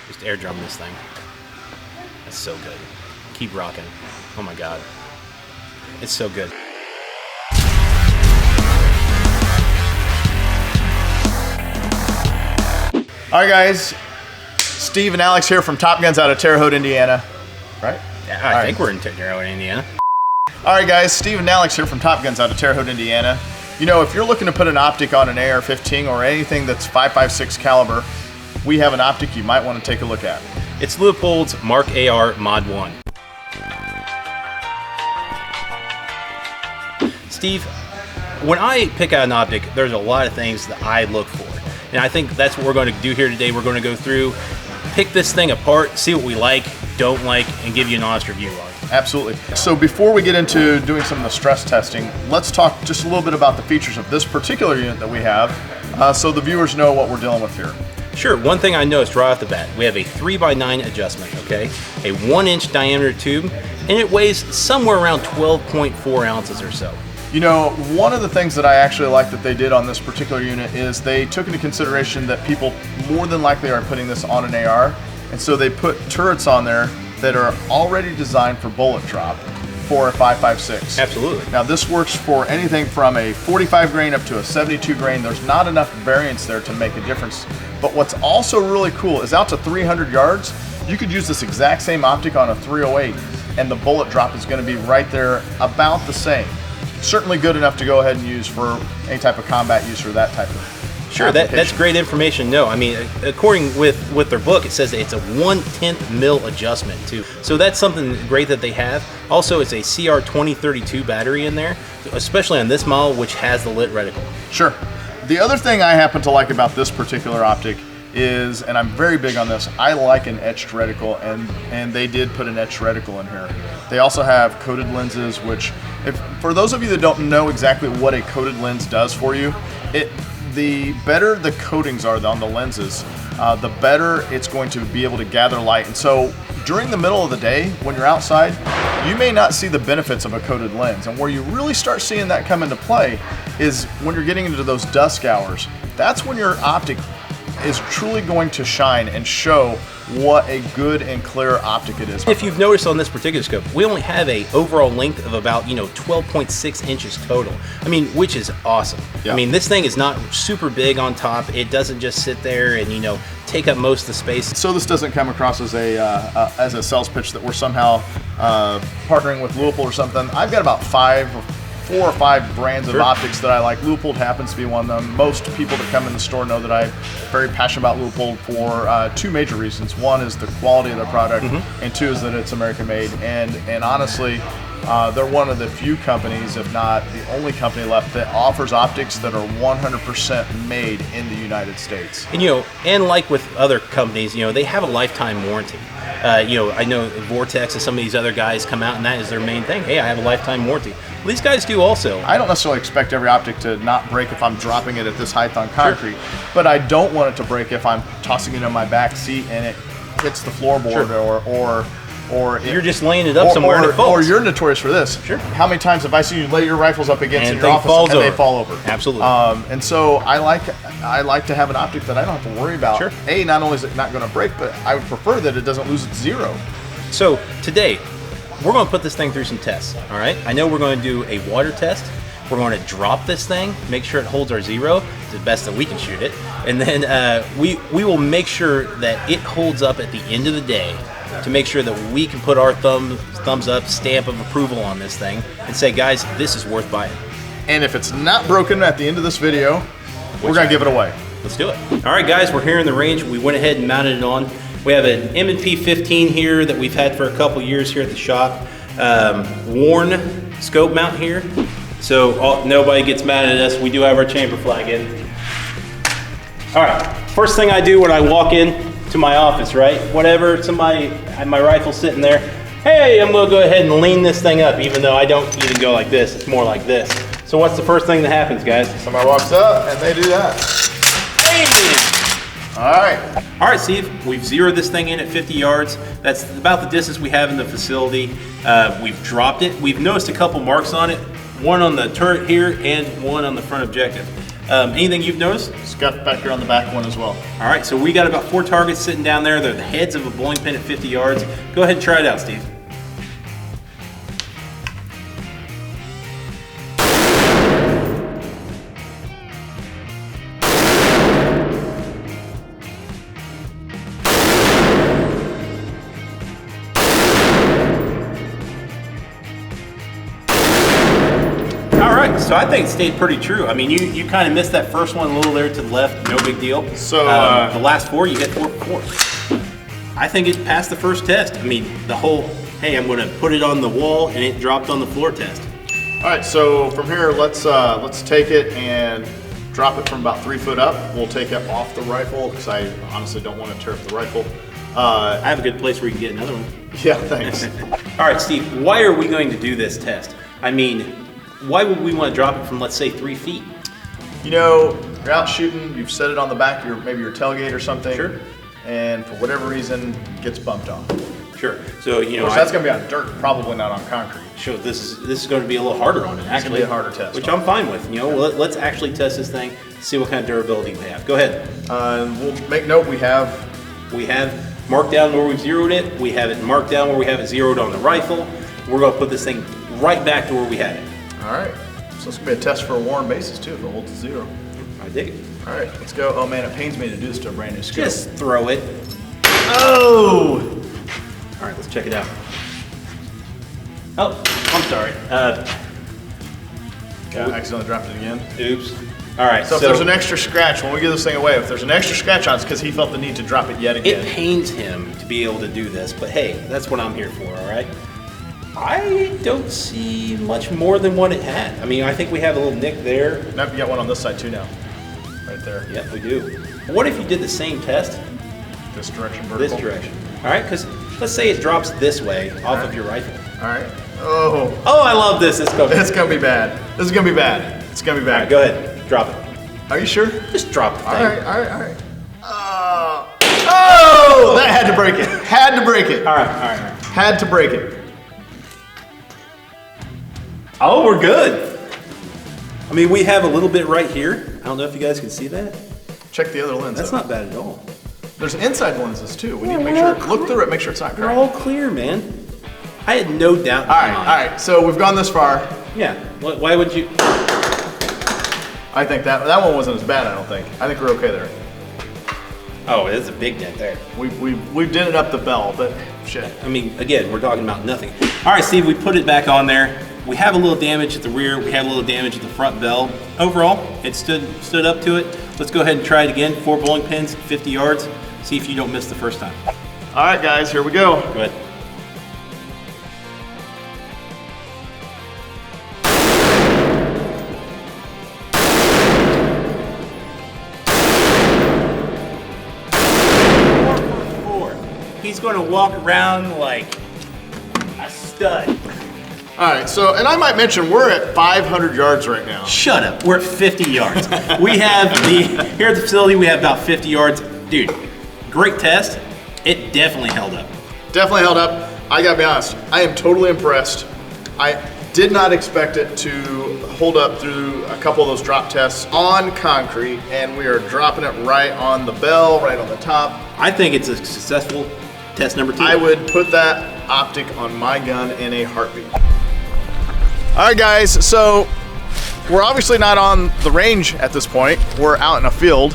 Just air drum this thing. That's so good. Keep rocking. Oh my God. It's so good. All right, guys. Steve and Alex here from Top Guns out of Terre Haute, Indiana. Right? Yeah, I think we're in Terre Haute, Indiana. All right, guys. Steve and Alex here from Top Guns out of Terre Haute, Indiana. You know, if you're looking to put an optic on an AR-15 or anything that's 5.56 caliber, we have an optic you might want to take a look at. It's Leupold's Mark AR Mod 1. Steve, when I pick out an optic, there's a lot of things that I look for. And I think that's what we're going to do here today. We're going to go through, pick this thing apart, see what we like, don't like, and give you an honest review on it. Absolutely. So before we get into doing some of the stress testing, let's talk just a little bit about the features of this particular unit that we have so the viewers know what we're dealing with here. Sure, one thing I noticed right off the bat, we have a 3x9 adjustment, okay? A 1-inch diameter tube, and it weighs somewhere around 12.4 ounces or so. You know, one of the things that I actually like that they did on this particular unit is they took into consideration that people more than likely are putting this on an AR, and so they put turrets on there that are already designed for bullet drop for a 5.56. Absolutely. Now this works for anything from a 45 grain up to a 72 grain. There's not enough variance there to make a difference. But what's also really cool is out to 300 yards, you could use this exact same optic on a 308 and the bullet drop is going to be right there about the same. Certainly good enough to go ahead and use for any type of combat use or that type of Sure, that's great information. No, I mean, according with their book, it says that it's a 1/10 mil adjustment too. So that's something great that they have. Also, it's a CR2032 battery in there, especially on this model, which has the lit reticle. Sure. The other thing I happen to like about this particular optic is, and I'm very big on this, I like an etched reticle, and they did put an etched reticle in here. They also have coated lenses, which, for those of you that don't know exactly what a coated lens does for you, the better the coatings are on the lenses, the better it's going to be able to gather light. And so during the middle of the day, when you're outside, you may not see the benefits of a coated lens. And where you really start seeing that come into play is when you're getting into those dusk hours. That's when your optic is truly going to shine and show what a good and clear optic it is. If you've noticed on this particular scope, we only have a overall length of about 12.6 inches total. I mean, which is awesome. Yeah. I mean, this thing is not super big on top. It doesn't just sit there and take up most of the space. So this doesn't come across as a sales pitch that we're somehow partnering with Leupold or something. I've got about 4 or 5 brands of optics that I like. Leupold happens to be one of them. Most people that come in the store know that I'm very passionate about Leupold for 2 major reasons. One is the quality of the product, and 2 is that it's American made. And honestly, they're one of the few companies, if not the only company left, that offers optics that are 100% made in the United States. And and like with other companies, they have a lifetime warranty. I know Vortex and some of these other guys come out and that is their main thing. Hey, I have a lifetime warranty. Well, these guys do also. I don't necessarily expect every optic to not break if I'm dropping it at this height on concrete, but I don't want it to break if I'm tossing it in my back seat and it hits the floorboard or you're just laying it up somewhere and it falls. Or you're notorious for this. Sure. How many times have I seen you lay your rifles up against and in your office and they fall over? Absolutely. And so I like to have an optic that I don't have to worry about. Sure. Not only is it not going to break, but I would prefer that it doesn't lose its zero. So today, we're going to put this thing through some tests, all right? I know we're going to do a water test. We're going to drop this thing, make sure it holds our zero to the best that we can shoot it. And then we will make sure that it holds up at the end of the day to make sure that we can put our thumbs up, stamp of approval on this thing and say, guys, this is worth buying. And if it's not broken at the end of this video, we're going to give it away. Let's do it. All right, guys, we're here in the range. We went ahead and mounted it on. We have an M&P 15 here that we've had for a couple years here at the shop. Worn scope mount here. So nobody gets mad at us. We do have our chamber flag in. All right, first thing I do when I walk in to my office, right? Whatever, somebody, my rifle's sitting there. Hey, I'm gonna go ahead and lean this thing up, even though I don't even go like this, it's more like this. So what's the first thing that happens, guys? Somebody walks up and they do that. Hey! All right, Steve, we've zeroed this thing in at 50 yards. That's about the distance we have in the facility. We've dropped it. We've noticed a couple marks on it, one on the turret here and one on the front objective. Anything you've noticed? Scuff back here on the back one as well. All right, so we got about 4 targets sitting down there. They're the heads of a bowling pin at 50 yards. Go ahead and try it out, Steve. So I think it stayed pretty true. I mean, you kind of missed that first one a little there to the left, no big deal. So the last 4, you get 4 for 4. I think it passed the first test. I mean, the whole, hey, I'm going to put it on the wall and it dropped on the floor test. All right, so from here, let's take it and drop it from about 3 foot up. We'll take it off the rifle because I honestly don't want to tear up the rifle. I have a good place where you can get another one. Yeah, thanks. All right, Steve, why are we going to do this test? I mean, why would we want to drop it from, let's say, 3 feet? You know, you're out shooting, you've set it on the back of maybe your tailgate or something. Sure. And for whatever reason, it gets bumped off. Sure. So, you know, that's going to be on dirt, probably not on concrete. Sure, this is going to be a little harder on it, actually. It's going to be a harder test. Which I'm fine with. You know, let's actually test this thing, see what kind of durability we have. Go ahead. We'll make note we have marked down where we've zeroed it. We have it marked down where we have it zeroed on the rifle. We're going to put this thing right back to where we had it. All right, so it's gonna be a test for a worn basis too if it holds 0. I dig it. All right, let's go. Oh man, it pains me to do this to a brand new scope. Just throw it. Oh! All right, let's check it out. Oh, I'm sorry. I accidentally dropped it again. Oops. All right. So if there's an extra scratch, when we give this thing away, if there's an extra scratch on it, it's because he felt the need to drop it yet again. It pains him to be able to do this, but hey, that's what I'm here for, all right? I don't see much more than what it had. I mean, I think we have a little nick there. Nope, you got one on this side too now. Right there. Yep, we do. What if you did the same test? This direction, vertical. This direction. All right, because let's say it drops this way off of your rifle. All right. Oh. Oh, I love this. It's going to be bad. This is going to be bad. It's going to be bad. All right, go ahead. Drop it. Are you sure? Just drop the thing. All right. Oh, that had to break it. Had to break it. All right. Had to break it. Oh, we're good. I mean, we have a little bit right here. I don't know if you guys can see that. Check the other lens. That's not bad at all. There's inside lenses too. We need to make sure, look through it, make sure it's not cracked. They're all clear, man. I had no doubt. All right. So we've gone this far. Yeah. Why would you? I think that one wasn't as bad. I don't think. I think we're okay there. Oh, it's a big dent there. We've dented up the bell, but shit. I mean, again, we're talking about nothing. All right, Steve, we put it back on there. We have a little damage at the rear. We have a little damage at the front bell. Overall, it stood up to it. Let's go ahead and try it again. 4 bowling pins, 50 yards. See if you don't miss the first time. All right, guys, here we go. Go ahead. He's going to walk around like a stud. All right, so, and I might mention, we're at 500 yards right now. Shut up, we're at 50 yards. We have here at the facility, we have about 50 yards. Dude, great test. It definitely held up. Definitely held up. I gotta be honest, I am totally impressed. I did not expect it to hold up through a couple of those drop tests on concrete, and we are dropping it right on the bell, right on the top. I think it's a successful test number 2. I would put that optic on my gun in a heartbeat. All right, guys, so we're obviously not on the range at this point. We're out in a field,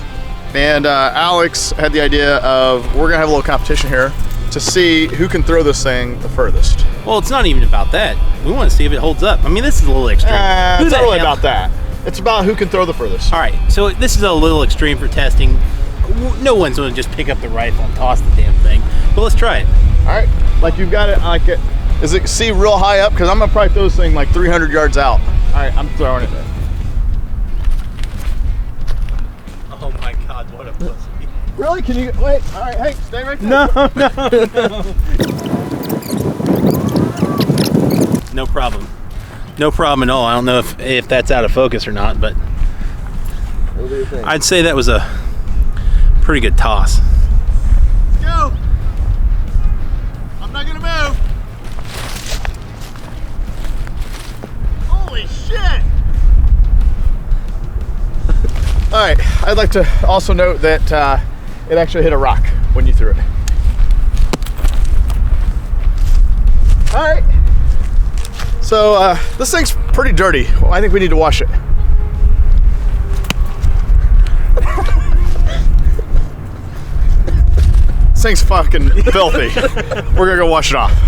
and Alex had the idea of we're gonna have a little competition here to see who can throw this thing the furthest. Well, it's not even about that. We want to see if it holds up. I mean, this is a little extreme. It's not really about that. It's about who can throw the furthest. All right, so this is a little extreme for testing. No one's gonna just pick up the rifle and toss the damn thing, but let's try it. All right, like you've got it, like it. Is it see real high up? Because I'm gonna probably throw this thing like 300 yards out. All right, I'm throwing it there. Oh my God, what a pussy. Really? Can you, wait, all right, hey, stay right there. No. No problem. No problem at all. I don't know if that's out of focus or not, but What do you think? I'd say that was a pretty good toss. Let's go. I'm not gonna move. Holy shit! I'd like to also note that it actually hit a rock when you threw it. All right. So this thing's pretty dirty. Well, I think we need to wash it. This thing's fucking filthy. We're gonna go wash it off.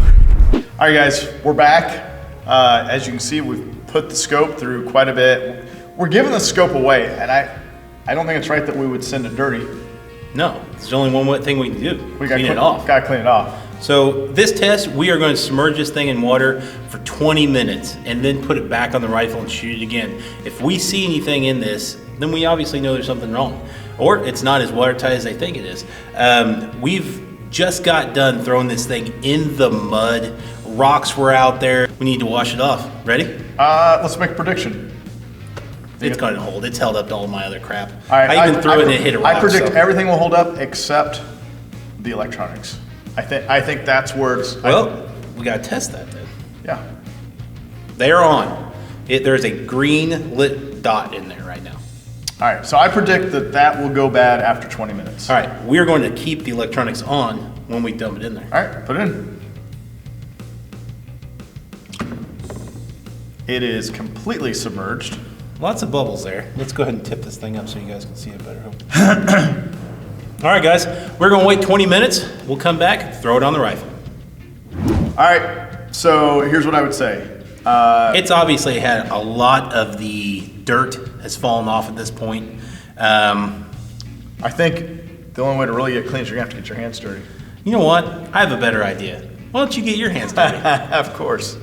All right, guys, we're back. As you can see, we've put the scope through quite a bit. We're giving the scope away, and I don't think it's right that we would send it dirty. No, there's only one thing we can do. We gotta clean it off. Gotta clean it off. So this test, we are going to submerge this thing in water for 20 minutes and then put it back on the rifle and shoot it again. If we see anything in this, then we obviously know there's something wrong. Or it's not as watertight as they think it is. We've just got done throwing this thing in the mud. Rocks were out there. We need to wash it off. Ready? Let's make a prediction. It's going to hold. It's held up to all my other crap. All right, I even threw it and it hit a rock. I predict everything will hold up except the electronics. I think that's where it's... Well, we got to test that then. Yeah. They're on. There's a green lit dot in there right now. All right, so I predict that will go bad after 20 minutes. All right, we're going to keep the electronics on when we dump it in there. All right, put it in. It is completely submerged. Lots of bubbles there. Let's go ahead and tip this thing up so you guys can see it better. All right, guys, we're going to wait 20 minutes. We'll come back, throw it on the rifle. All right, so here's what I would say. It's obviously had a lot of the dirt has fallen off at this point. I think the only way to really get clean is you're going to have to get your hands dirty. You know what? I have a better idea. Why don't you get your hands dirty? Of course.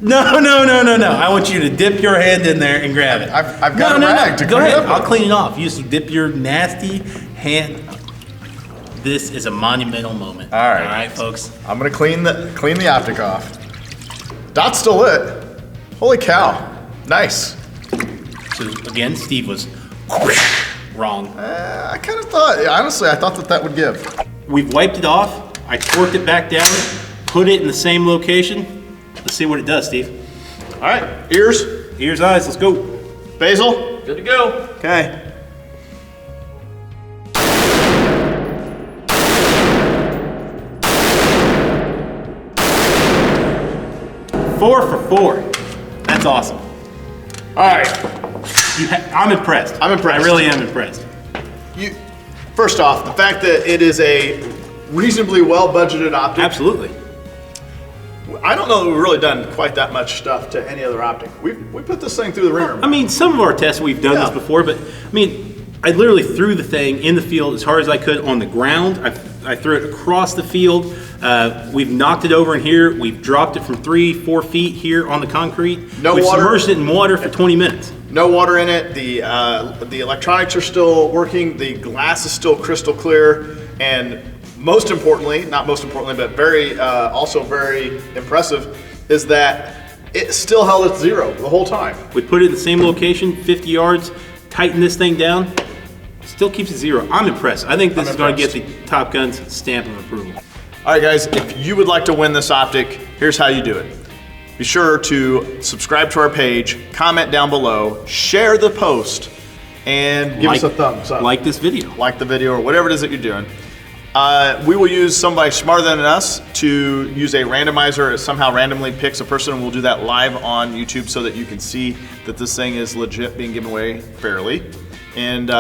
No. I want you to dip your hand in there and grab it. I've got a rag to Go clean it ahead. up I'll with. clean it off. You just dip your nasty hand. This is a monumental moment. All right. All right, folks. I'm going to clean the optic off. Dot's still lit. Holy cow. Nice. So again, Steve was wrong. I kind of thought, honestly, I thought that would give. We've wiped it off. I torqued it back down, put it in the same location. Let's see what it does, Steve. All right, ears, eyes, let's go. basil. Good to go. Okay. Four for 4. That's awesome. All right. I'm impressed. I'm impressed. I really am impressed. First off, the fact that it is a reasonably well-budgeted optic. Absolutely. I don't know that we've really done quite that much stuff to any other optic. We put this thing through the ringer. I mean, some of our tests we've done this before, but I mean, I literally threw the thing in the field as hard as I could on the ground. I threw it across the field. We've knocked it over in here. We've dropped it from 3-4 feet here on the concrete. We've submerged it in water for 20 minutes. No water in it. The electronics are still working. The glass is still crystal clear. And most importantly, not most importantly, but also very impressive, is that it still held at 0 the whole time. We put it in the same location, 50 yards, tighten this thing down, still keeps it 0. I'm impressed. I think this is going to get the Top Gun's stamp of approval. All right, guys, if you would like to win this optic, here's how you do it. Be sure to subscribe to our page, comment down below, share the post, and give us a thumbs up. Like this video. Like the video or whatever it is that you're doing. We will use somebody smarter than us to use a randomizer. It somehow randomly picks a person, and we'll do that live on YouTube so that you can see that this thing is legit being given away fairly. And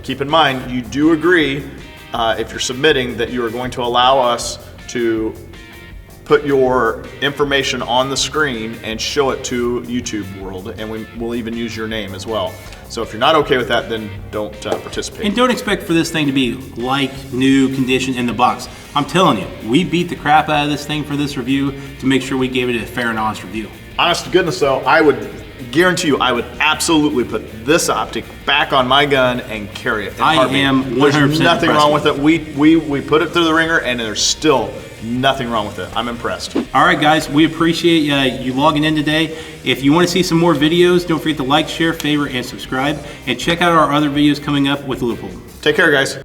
keep in mind, you do agree, if you're submitting, that you are going to allow us to put your information on the screen and show it to YouTube world, and we'll even use your name as well. So if you're not okay with that, then don't participate. And don't expect for this thing to be like new condition in the box. I'm telling you, we beat the crap out of this thing for this review to make sure we gave it a fair and honest review. Honest to goodness though, I would guarantee you, I would absolutely put this optic back on my gun and carry it. I am 100% There's nothing wrong with impressed. it. We put it through the ringer, and there's still nothing wrong with it. I'm impressed. All right, guys, we appreciate you logging in today. If you want to see some more videos, don't forget to like, share, favorite, and subscribe. And check out our other videos coming up with Leupold. Take care, guys.